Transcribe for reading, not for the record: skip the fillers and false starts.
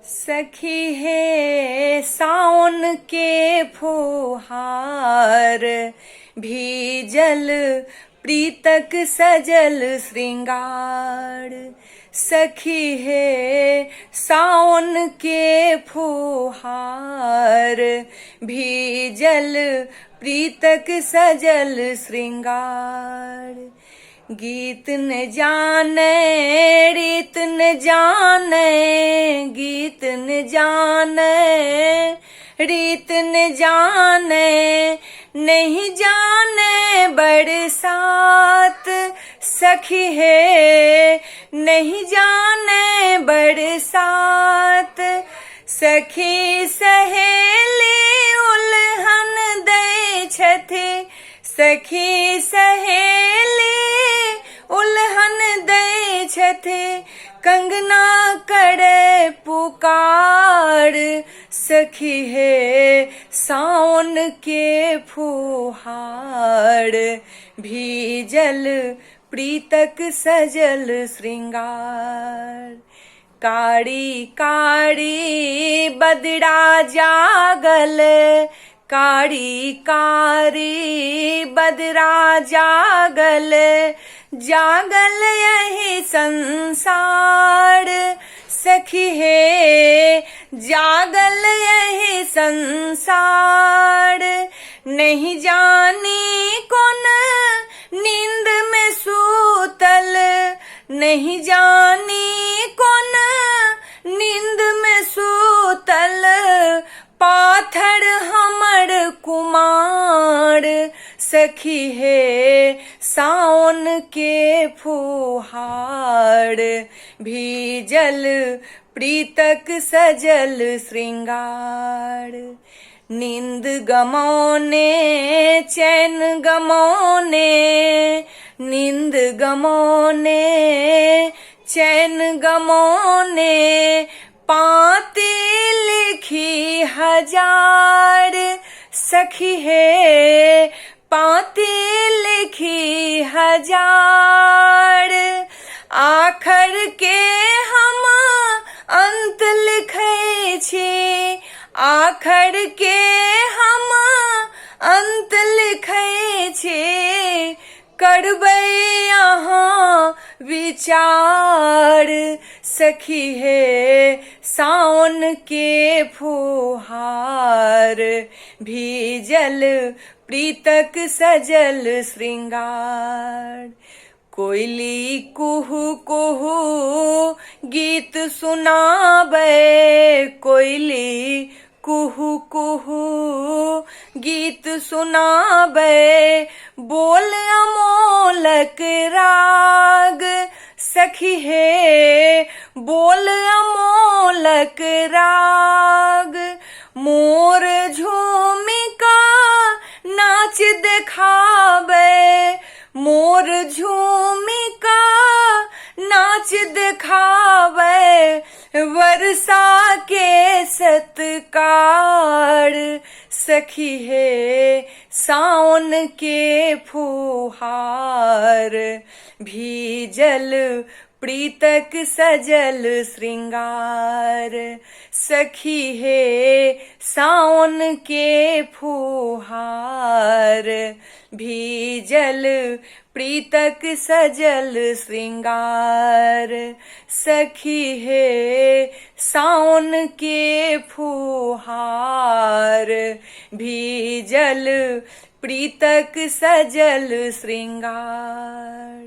सखी है सावन के फुहार, भीजल प्रीतक सजल श्रृंगार। सखी है सावन के फुहार, भीजल प्रीतक सजल श्रृंगार। गीत न जाने रीत न जाने, गीत न जाने रीत न जाने, नहीं जाने बरसात। सखी है नहीं जाने बरसात। सखी सहेली उल्हन दै छथि, सखी सहेली उल्हन दै छथि, कंगना करे पुकार। सखी है सावन के फुहार, भीजल प्रीतक सजल श्रृंगार। कारी कारी बदरा जागल, कारी कारी बदरा जागल, जागल यही संसार। सखी है जागल यही संसार, नहीं जानी कौन नींद में सूतल, नहीं जानी कौन नींद में सूतल, पाथर हमर कुमार। सखी है सावन के फुहार, भीजल प्रीतक सजल श्रृंगार। नींद गमौने चैन गमौने, नींद गमौने चैन गमौने, पाती लिखी हजार। सखी है पाती लिखी हजार, आखर के हम अंत लिखे छी, आखर के हम अंत लिखे छी, करबै यहाँ विचार। सखी है सावन के फुहार, भीजल प्रीतक सजल श्रृंगार। कोयली कुहू कुहू गीत सुनाबे, कोयली कुहू कुहू गीत सुनाबे, बोल अमोलक राग। सखी है बोल अमोलक राग, मोर झूमिका नाच दिखावे, मोर झूमिका नाच दिखावे, वर्षा के सत्कार। सखी है सावन के फुहार, भीजल प्रीतक सजल श्रृंगार। सखी है सावन के फुहार, भीजल प्रीतक सजल श्रृंगार। सखी है सावन के फुहार, भीजल प्रीतक सजल श्रृंगार।